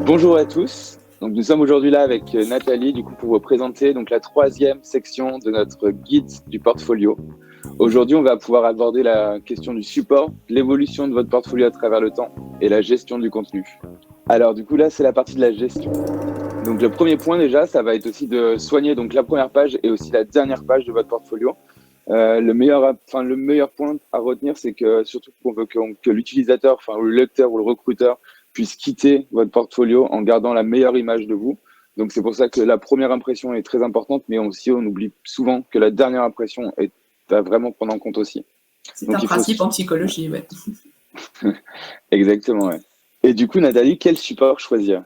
Bonjour à tous. Donc, nous sommes aujourd'hui là avec Nathalie du coup, pour vous présenter donc, la troisième section de notre guide du portfolio. Aujourd'hui, on va pouvoir aborder la question du support, l'évolution de votre portfolio à travers le temps et la gestion du contenu. Alors du coup, là, c'est la partie de la gestion. Donc le premier point déjà, ça va être aussi de soigner donc, la première page et aussi la dernière page de votre portfolio. Le meilleur point à retenir, c'est que surtout qu'on veut que l'utilisateur, ou le lecteur ou le recruteur puisse quitter votre portfolio en gardant la meilleure image de vous. Donc c'est pour ça que la première impression est très importante, mais aussi on oublie souvent que la dernière impression est à vraiment prendre en compte aussi. C'est un principe en psychologie, ouais. Exactement, ouais. Et du coup, Nathalie, quel support choisir?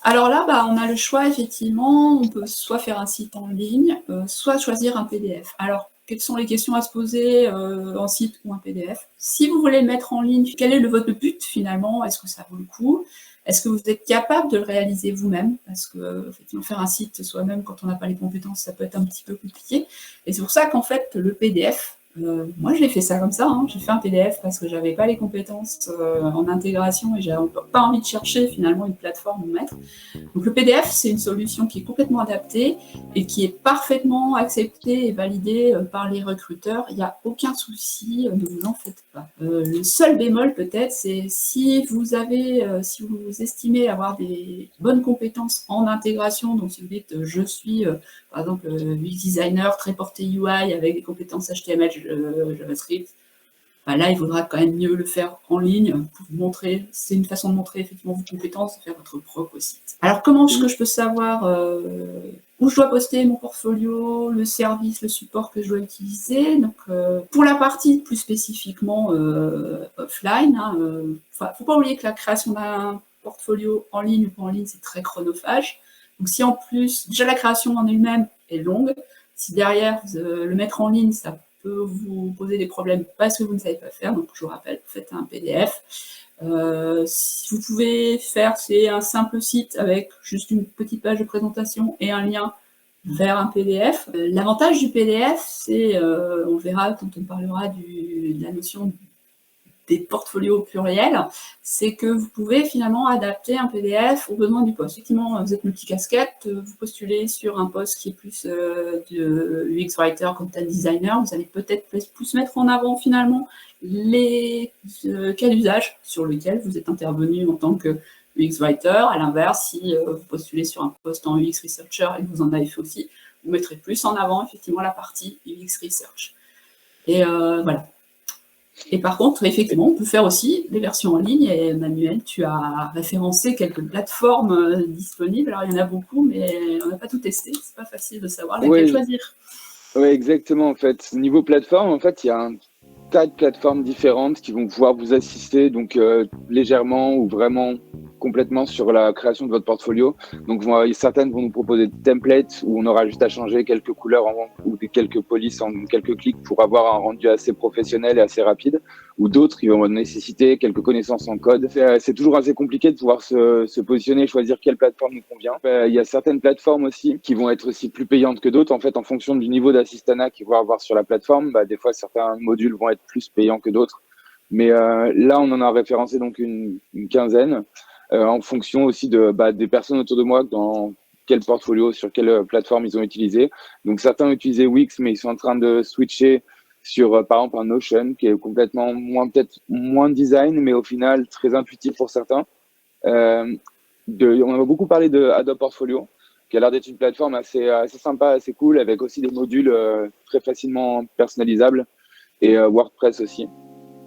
Alors là, on a le choix, effectivement, on peut soit faire un site en ligne, soit choisir un PDF. Alors, quelles sont les questions à se poser en site ou un PDF? Si vous voulez le mettre en ligne, quel est votre but finalement? Est-ce que ça vaut le coup? Est-ce que vous êtes capable de le réaliser vous-même? Parce que effectivement, faire un site soi-même quand on n'a pas les compétences, ça peut être un petit peu compliqué. Et c'est pour ça qu'en fait, le PDF, moi j'ai fait ça comme ça, hein. J'ai fait un PDF parce que j'avais pas les compétences en intégration et j'avais pas envie de chercher finalement une plateforme où mettre. Donc le PDF, c'est une solution qui est complètement adaptée et qui est parfaitement acceptée et validée par les recruteurs. Il n'y a aucun souci, ne vous en faites pas. Le seul bémol peut-être, c'est si vous estimez avoir des bonnes compétences en intégration, donc si vous dites je suis par exemple UX designer très porté UI avec des compétences HTML, JavaScript, là, il vaudra quand même mieux le faire en ligne pour vous montrer. C'est une façon de montrer effectivement vos compétences, de faire votre propre site. Alors, comment est-ce que je peux savoir où je dois poster mon portfolio, le service, le support que je dois utiliser? Donc, pour la partie plus spécifiquement offline, faut pas oublier que la création d'un portfolio en ligne ou pas en ligne, c'est très chronophage. Donc, si en plus, déjà la création en elle-même est longue, si derrière, le mettre en ligne, ça peut vous poser des problèmes parce que vous ne savez pas faire. Donc, je vous rappelle, faites un PDF. Si vous pouvez faire, c'est un simple site avec juste une petite page de présentation et un lien vers un PDF. L'avantage du PDF, c'est, on verra quand on parlera de la notion des portfolios au pluriel, c'est que vous pouvez finalement adapter un PDF aux besoins du poste. Effectivement, vous êtes multicasquette, vous postulez sur un poste qui est plus de UX Writer, Content Designer, vous allez peut-être plus mettre en avant finalement les cas d'usage sur lesquels vous êtes intervenu en tant que UX Writer. À l'inverse, si vous postulez sur un poste en UX Researcher et que vous en avez fait aussi, vous mettrez plus en avant effectivement la partie UX Research. Et voilà. Et par contre, effectivement, on peut faire aussi des versions en ligne. Et Manuel, tu as référencé quelques plateformes disponibles. Alors, il y en a beaucoup, mais on n'a pas tout testé. C'est pas facile de savoir laquelle choisir. Oui, exactement. En fait, niveau plateforme, en fait, il y a un tas de plateformes différentes qui vont pouvoir vous assister, donc légèrement ou vraiment complètement sur la création de votre portfolio. Donc, certaines vont nous proposer des templates où on aura juste à changer quelques couleurs ou quelques polices en quelques clics pour avoir un rendu assez professionnel et assez rapide. Ou d'autres qui vont nécessiter quelques connaissances en code. C'est toujours assez compliqué de pouvoir se positionner, choisir quelle plateforme nous convient. Il y a certaines plateformes aussi qui vont être aussi plus payantes que d'autres. En fait, en fonction du niveau d'assistanat qu'ils vont avoir sur la plateforme, des fois certains modules vont être plus payants que d'autres. Mais là, on en a référencé donc une quinzaine en fonction aussi des personnes autour de moi dans quel portfolio, sur quelle plateforme ils ont utilisé. Donc certains ont utilisé Wix, mais ils sont en train de switcher sur, par exemple, un Notion qui est complètement peut-être moins design, mais au final très intuitif pour certains. On a beaucoup parlé de Adobe Portfolio, qui a l'air d'être une plateforme assez sympa, assez cool, avec aussi des modules très facilement personnalisables et WordPress aussi.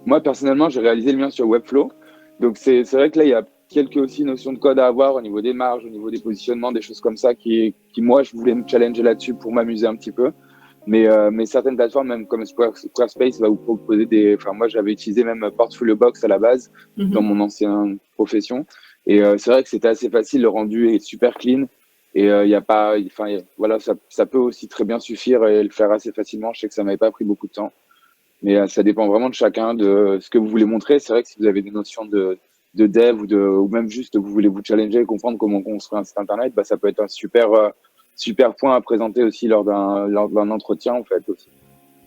Moi, personnellement, j'ai réalisé le mien sur Webflow. Donc, c'est vrai que là, il y a quelques aussi notions de code à avoir au niveau des marges, au niveau des positionnements, des choses comme ça qui moi, je voulais me challenger là-dessus pour m'amuser un petit peu. Mais certaines plateformes, même comme Squarespace, va vous proposer moi, j'avais utilisé même Portfolio Box à la base dans mon ancienne profession. Et c'est vrai que c'était assez facile. Le rendu est super clean. Et il y a pas, voilà, ça peut aussi très bien suffire et le faire assez facilement. Je sais que ça m'avait pas pris beaucoup de temps. Mais ça dépend vraiment de chacun, de ce que vous voulez montrer. C'est vrai que si vous avez des notions de dev ou même juste vous voulez vous challenger et comprendre comment construire un site internet, ça peut être un super point à présenter aussi lors d'un entretien, en fait, aussi.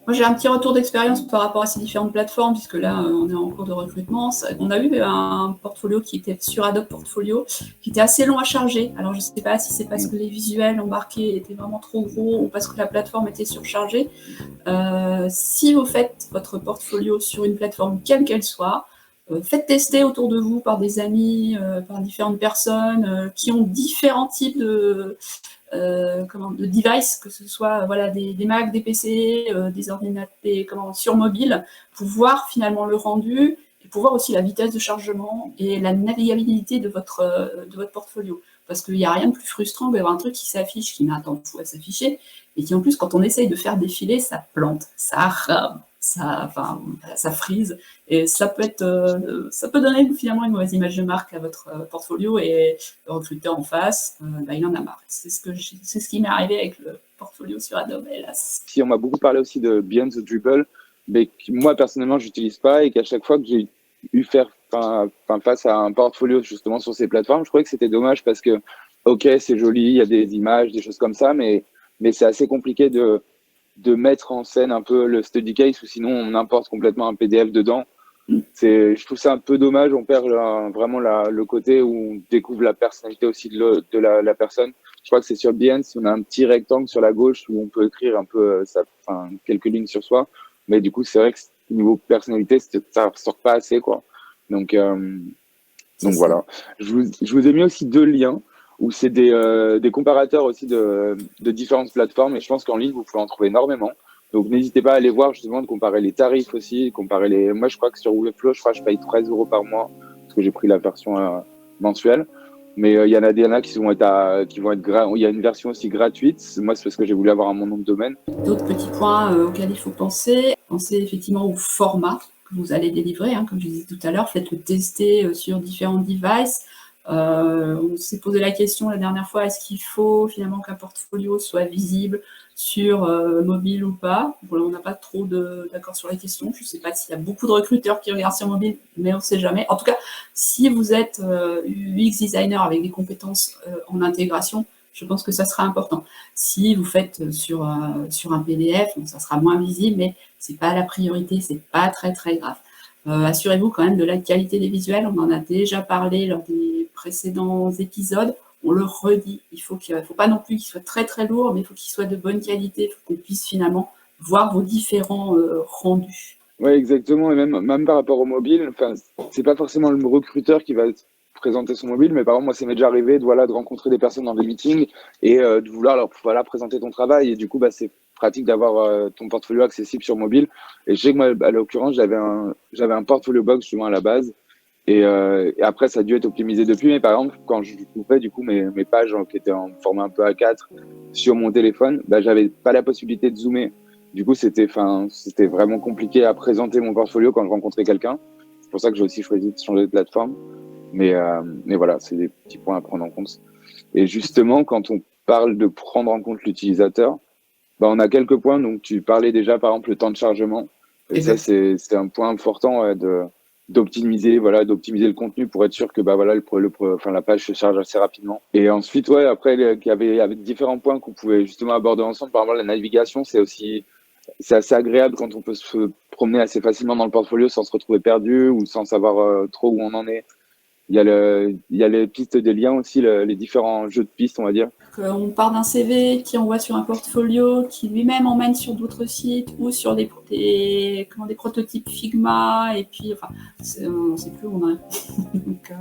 Moi, j'ai un petit retour d'expérience par rapport à ces différentes plateformes, puisque là, on est en cours de recrutement. On a eu un portfolio qui était sur Adobe Portfolio, qui était assez long à charger. Alors, je ne sais pas si c'est parce que les visuels embarqués étaient vraiment trop gros ou parce que la plateforme était surchargée. Si vous faites votre portfolio sur une plateforme quelle qu'elle soit, faites tester autour de vous par des amis, par différentes personnes qui ont différents types de devices, que ce soit voilà, des Mac, des PC, des ordinateurs sur mobile, pour voir finalement le rendu, et pour voir aussi la vitesse de chargement et la navigabilité de votre portfolio. Parce qu'il n'y a rien de plus frustrant que d'avoir un truc qui s'affiche, qui met un temps fou à s'afficher, et qui en plus, quand on essaye de faire défiler, ça plante, ça rame, ça frise, et ça peut donner finalement une mauvaise image de marque à votre portfolio, et le recruteur en face, il en a marre. C'est ce qui m'est arrivé avec le portfolio sur Adobe, hélas. Si on m'a beaucoup parlé aussi de Beyond the Dribble, mais que moi personnellement j'utilise pas et qu'à chaque fois que j'ai eu face à un portfolio justement sur ces plateformes, je trouvais que c'était dommage parce que ok c'est joli, il y a des images, des choses comme ça, mais c'est assez compliqué de mettre en scène un peu le study case ou sinon on importe complètement un PDF dedans. Je trouve ça un peu dommage, on perd vraiment le côté où on découvre la personnalité aussi de la personne. Je crois que c'est sur Behance, on a un petit rectangle sur la gauche où on peut écrire un peu quelques lignes sur soi, mais du coup c'est vrai que niveau personnalité, ça ressort pas assez quoi. Donc voilà. Je vous ai mis aussi deux liens où c'est des comparateurs aussi de différentes plateformes et je pense qu'en ligne vous pouvez en trouver énormément. Donc n'hésitez pas à aller voir justement de comparer les tarifs aussi, comparer les. Moi je crois que sur Webflow, je paye 13 € par mois parce que j'ai pris la version mensuelle. Mais il y en a qui vont être il y a une version aussi gratuite. Moi c'est parce que j'ai voulu avoir un mon nom de domaine. D'autres petits points auxquels il faut penser. Pensez effectivement au format que vous allez délivrer, hein, comme je disais tout à l'heure. Faites-le tester sur différents devices. On s'est posé la question la dernière fois, est-ce qu'il faut finalement qu'un portfolio soit visible sur mobile ou pas? Voilà, on n'a pas trop d'accord sur la question. Je ne sais pas s'il y a beaucoup de recruteurs qui regardent sur mobile, mais on ne sait jamais. En tout cas, si vous êtes UX designer avec des compétences en intégration, je pense que ça sera important. Si vous faites sur un PDF, bon, ça sera moins visible, mais ce n'est pas la priorité, ce n'est pas très très grave. Assurez-vous quand même de la qualité des visuels, on en a déjà parlé lors des précédents épisodes, on le redit, il ne faut pas non plus qu'il soit très très lourd, mais il faut qu'il soit de bonne qualité, il faut qu'on puisse finalement voir vos différents rendus. Oui, exactement, et même par rapport au mobile, c'est pas forcément le recruteur qui va présenter son mobile, mais par exemple, moi, ça m'est déjà arrivé de rencontrer des personnes dans des meetings et de vouloir leur présenter ton travail. Et du coup, c'est pratique d'avoir ton portfolio accessible sur mobile. Et je sais que moi, à l'occurrence, j'avais un portfolio box justement à la base. Et après, ça a dû être optimisé depuis. Mais par exemple, quand je coupais du coup mes pages qui étaient en format un peu A4 sur mon téléphone, j'avais pas la possibilité de zoomer. Du coup, c'était vraiment compliqué à présenter mon portfolio quand je rencontrais quelqu'un. C'est pour ça que j'ai aussi choisi de changer de plateforme. Mais voilà, c'est des petits points à prendre en compte. Et justement, quand on parle de prendre en compte l'utilisateur, on a quelques points. Donc, tu parlais déjà, par exemple, le temps de chargement. Et ça, c'est un point important d'optimiser le contenu pour être sûr que la page se charge assez rapidement. Et ensuite, après, il y avait différents points qu'on pouvait justement aborder ensemble. Par exemple, la navigation, c'est assez agréable quand on peut se promener assez facilement dans le portfolio sans se retrouver perdu ou sans savoir trop où on en est. Il y a les pistes des liens aussi, les différents jeux de pistes, on va dire. On part d'un CV qui envoie sur un portfolio, qui lui-même emmène sur d'autres sites ou sur des prototypes Figma, et puis, on ne sait plus où on en est. Donc,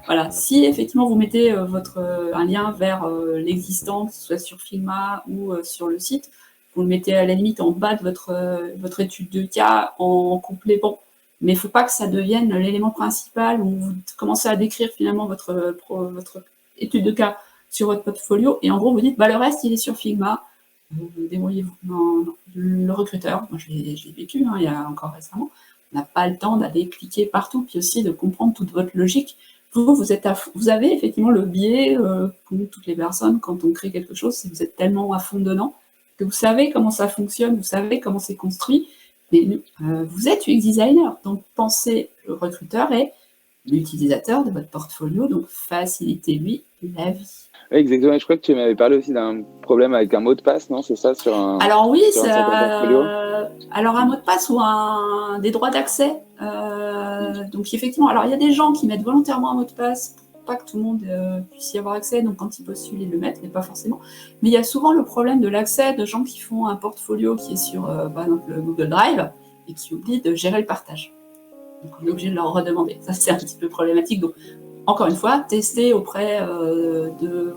voilà. Si effectivement vous mettez un lien vers l'existant, que ce soit sur Figma ou sur le site, vous le mettez à la limite en bas de votre étude de cas en complément. Mais il ne faut pas que ça devienne l'élément principal où vous commencez à décrire finalement votre étude de cas sur votre portfolio, et en gros vous dites le reste il est sur Figma, débrouillez-vous. Non. Le recruteur, moi je l'ai vécu il y a encore récemment, on n'a pas le temps d'aller cliquer partout, puis aussi de comprendre toute votre logique. Vous avez effectivement le biais, comme toutes les personnes, quand on crée quelque chose, c'est que vous êtes tellement à fond dedans que vous savez comment ça fonctionne, vous savez comment c'est construit, mais vous êtes UX designer, donc pensez le recruteur et l'utilisateur de votre portfolio, donc facilitez-lui la vie. Oui, exactement. Je crois que tu m'avais parlé aussi d'un problème avec un mot de passe, non? C'est ça, Alors oui, sur un certain portfolio? alors un mot de passe ou des droits d'accès. Donc effectivement, alors il y a des gens qui mettent volontairement un mot de passe pour pas que tout le monde puisse y avoir accès, donc quand ils postulent, ils le mettent, mais pas forcément. Mais il y a souvent le problème de l'accès de gens qui font un portfolio qui est sur, par exemple, le Google Drive et qui oublient de gérer le partage. Donc on est obligé de leur redemander. Ça, c'est un petit peu problématique. Donc, encore une fois, testez auprès de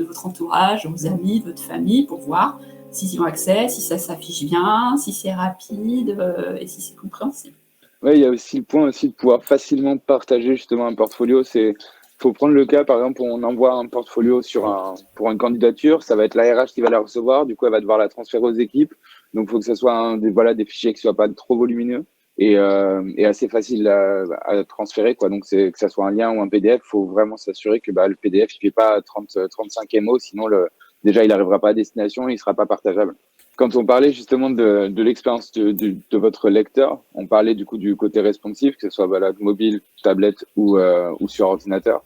votre entourage, vos amis, de votre famille, pour voir s'ils ont accès, si ça s'affiche bien, si c'est rapide et si c'est compréhensible. Oui, il y a aussi le point aussi de pouvoir facilement partager justement un portfolio. Faut prendre le cas, par exemple, on envoie un portfolio pour une candidature, ça va être la RH qui va la recevoir, du coup, elle va devoir la transférer aux équipes. Donc, il faut que ce soit des fichiers qui soient pas trop volumineux et assez facile à transférer, quoi. Donc, que ça soit un lien ou un PDF, faut vraiment s'assurer que le PDF, il fait pas 35 MO, sinon déjà, il n'arrivera pas à destination et il sera pas partageable. Quand on parlait justement de l'expérience de votre lecteur, on parlait du coup du côté responsive, que ce soit mobile, tablette ou sur ordinateur.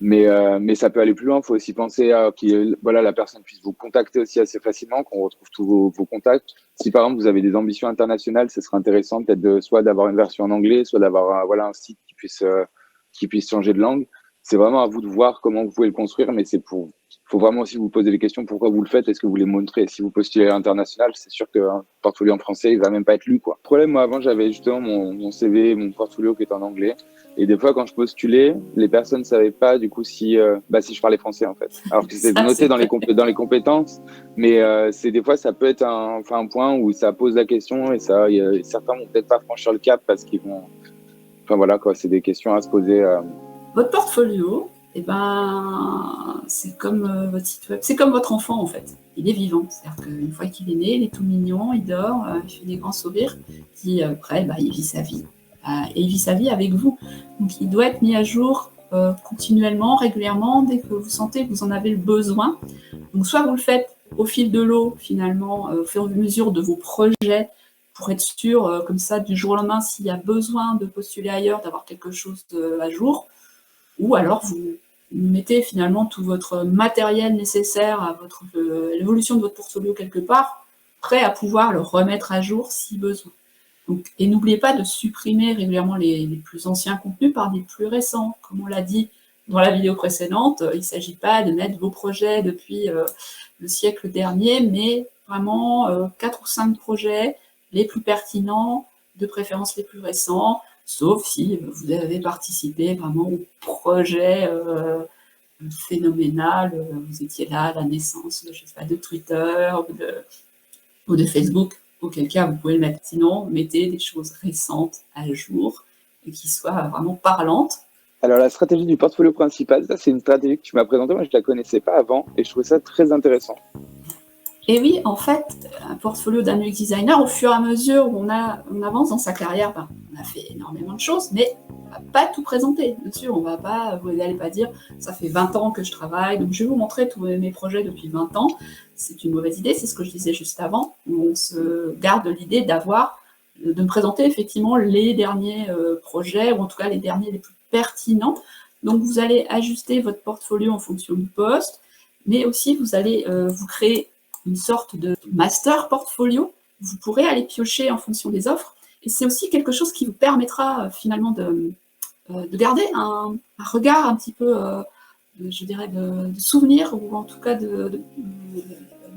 Mais ça peut aller plus loin. Il faut aussi penser à que la personne puisse vous contacter aussi assez facilement, qu'on retrouve tous vos contacts. Si par exemple vous avez des ambitions internationales, ce serait intéressant peut-être soit d'avoir une version en anglais, soit d'avoir un site qui puisse changer de langue. C'est vraiment à vous de voir comment vous pouvez le construire, mais faut vraiment aussi vous poser les questions pourquoi vous le faites, est-ce que vous voulez montrer. Si vous postulez à l'international, c'est sûr qu'un portfolio en français, il va même pas être lu, quoi. Le problème, moi avant, j'avais justement mon CV, mon portfolio qui est en anglais. Et des fois, quand je postulais, les personnes ne savaient pas du coup si je parlais français en fait. Alors que c'était noté dans les compétences, mais c'est des fois ça peut être un point où ça pose la question et certains vont peut-être pas franchir le cap parce qu'ils vont. Enfin voilà quoi, c'est des questions à se poser. Votre portfolio, c'est comme votre site web, c'est comme votre enfant en fait. Il est vivant, c'est-à-dire qu'une fois qu'il est né, il est tout mignon, il dort, il fait des grands sourires, puis après, il vit sa vie. Et il vit sa vie avec vous. Donc il doit être mis à jour continuellement, régulièrement, dès que vous sentez que vous en avez le besoin. Donc soit vous le faites au fil de l'eau, finalement, au fur et à mesure de vos projets, pour être sûr, comme ça, du jour au lendemain, s'il y a besoin de postuler ailleurs, d'avoir quelque chose à jour, ou alors vous mettez finalement tout votre matériel nécessaire à l'évolution de votre portfolio quelque part, prêt à pouvoir le remettre à jour si besoin. Donc, et n'oubliez pas de supprimer régulièrement les plus anciens contenus par des plus récents. Comme on l'a dit dans la vidéo précédente, il ne s'agit pas de mettre vos projets depuis le siècle dernier, mais vraiment 4 ou 5 projets les plus pertinents, de préférence les plus récents, sauf si vous avez participé vraiment au projet phénoménal, vous étiez là à la naissance, je sais pas, de Twitter ou de Facebook, auquel cas vous pouvez le mettre. Sinon, mettez des choses récentes à jour et qui soient vraiment parlantes. Alors la stratégie du portfolio principal, ça c'est une stratégie que tu m'as présentée, moi je la connaissais pas avant et je trouvais ça très intéressant. Et oui, en fait, un portfolio d'un UX designer, au fur et à mesure où on avance dans sa carrière, on a fait énormément de choses, mais on va pas tout présenter. Bien sûr, vous n'allez pas dire, ça fait 20 ans que je travaille, donc je vais vous montrer tous mes projets depuis 20 ans. C'est une mauvaise idée, c'est ce que je disais juste avant, où on se garde l'idée de me présenter effectivement les derniers projets, ou en tout cas les derniers les plus pertinents. Donc vous allez ajuster votre portfolio en fonction du poste, mais aussi vous allez vous créer une sorte de master portfolio. Vous pourrez aller piocher en fonction des offres. Et c'est aussi quelque chose qui vous permettra finalement de garder un regard un petit peu, je dirais, de souvenir, ou en tout cas de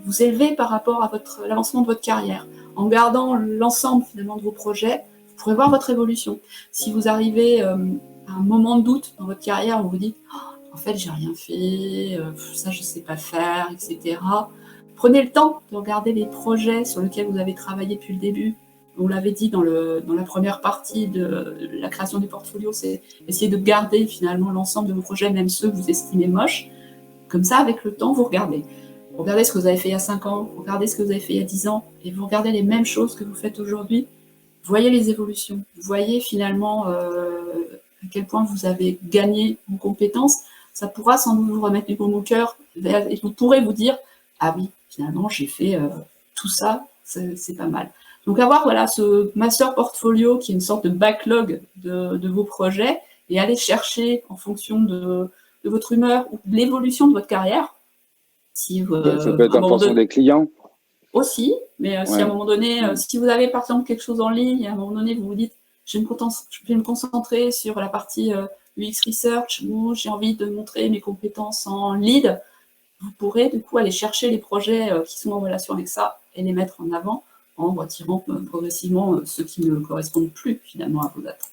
vous élever par rapport à l'avancement de votre carrière. En gardant l'ensemble finalement de vos projets, vous pourrez voir votre évolution. Si vous arrivez à un moment de doute dans votre carrière où vous dites en fait j'ai rien fait, ça je sais pas faire, etc. Prenez le temps de regarder les projets sur lesquels vous avez travaillé depuis le début. On l'avait dit dans la première partie de la création du portfolio, c'est essayer de garder finalement l'ensemble de vos projets, même ceux que vous estimez moches. Comme ça, avec le temps, vous regardez. Vous regardez ce que vous avez fait il y a 5 ans, vous regardez ce que vous avez fait il y a 10 ans, et vous regardez les mêmes choses que vous faites aujourd'hui. Vous voyez les évolutions. Vous voyez finalement à quel point vous avez gagné en compétences. Ça pourra sans doute vous remettre du baume au cœur, et vous pourrez vous dire « Ah oui, finalement, j'ai fait tout ça, c'est pas mal. » Donc avoir ce master portfolio qui est une sorte de backlog de vos projets et aller chercher en fonction de votre humeur ou de l'évolution de votre carrière. Si, ça peut être en fonction des clients. Aussi, mais si à un moment donné, si vous avez par exemple quelque chose en ligne, et à un moment donné, vous vous dites, je vais me concentrer sur la partie UX Research, où j'ai envie de montrer mes compétences en lead, vous pourrez du coup aller chercher les projets qui sont en relation avec ça et les mettre en avant en retirant progressivement ceux qui ne correspondent plus finalement à vos attentes.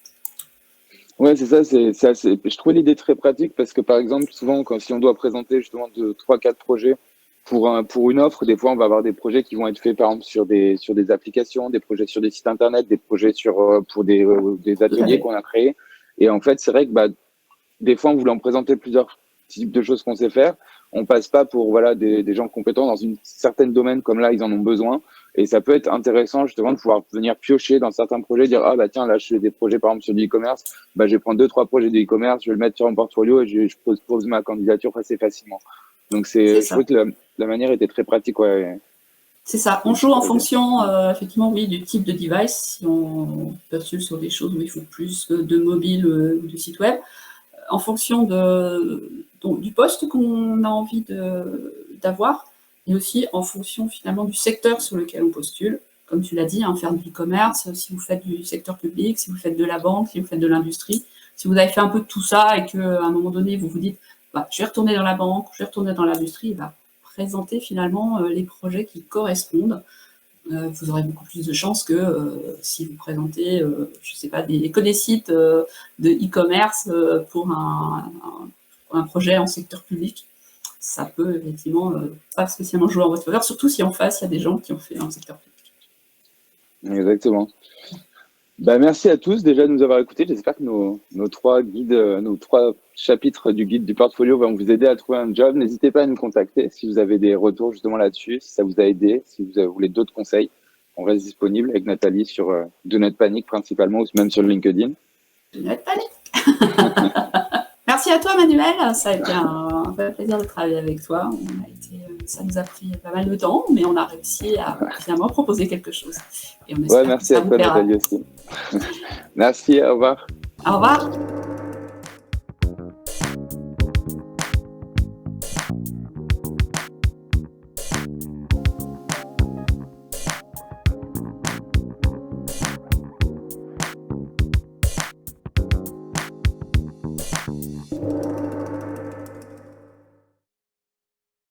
Ouais, c'est ça, je trouve l'idée très pratique parce que par exemple, souvent, si on doit présenter justement 3-4 projets pour une offre, des fois, on va avoir des projets qui vont être faits, par exemple, sur des applications, des projets sur des sites internet, des projets pour des ateliers qu'on a créés. Et en fait, c'est vrai que des fois, en voulant présenter plusieurs types de choses qu'on sait faire, on passe pas pour des gens compétents dans une certaine domaine comme là, ils en ont besoin. Et ça peut être intéressant justement de pouvoir venir piocher dans certains projets, dire ah bah tiens là je fais des projets par exemple sur du e-commerce, je vais prendre 2-3 projets de e-commerce, je vais le mettre sur mon portfolio et je pose ma candidature assez facilement. Donc je trouve que la manière était très pratique. Ouais. C'est ça, on joue en fonction effectivement du type de device, si on postule sur des choses où il faut plus de mobile ou de site web, en fonction du poste qu'on a envie d'avoir, et aussi en fonction finalement du secteur sur lequel on postule. Comme tu l'as dit, faire du e-commerce, si vous faites du secteur public, si vous faites de la banque, si vous faites de l'industrie, si vous avez fait un peu de tout ça et qu'à un moment donné, vous vous dites je vais retourner dans la banque, je vais retourner dans l'industrie, présenter finalement les projets qui correspondent. Vous aurez beaucoup plus de chances que si vous présentez, je sais pas, que des sites de e-commerce pour un projet en secteur public. Ça peut effectivement pas spécialement jouer en votre faveur, surtout si en face il y a des gens qui ont fait un secteur public. Exactement. Merci à tous déjà de nous avoir écoutés. J'espère que nos 3 guides, nos 3 chapitres du guide du portfolio vont vous aider à trouver un job. N'hésitez pas à nous contacter si vous avez des retours justement là-dessus, si ça vous a aidé, si vous voulez d'autres conseils. On reste disponible avec Nathalie sur Do Not Panic principalement, ou même sur LinkedIn. Do Not Panic. Merci à toi Manuel, ça a été un vrai plaisir de travailler avec toi. Ça nous a pris pas mal de temps, mais on a réussi à finalement proposer quelque chose. Et on espère merci que ça à toi Nathalie aussi. Merci, au revoir. Au revoir.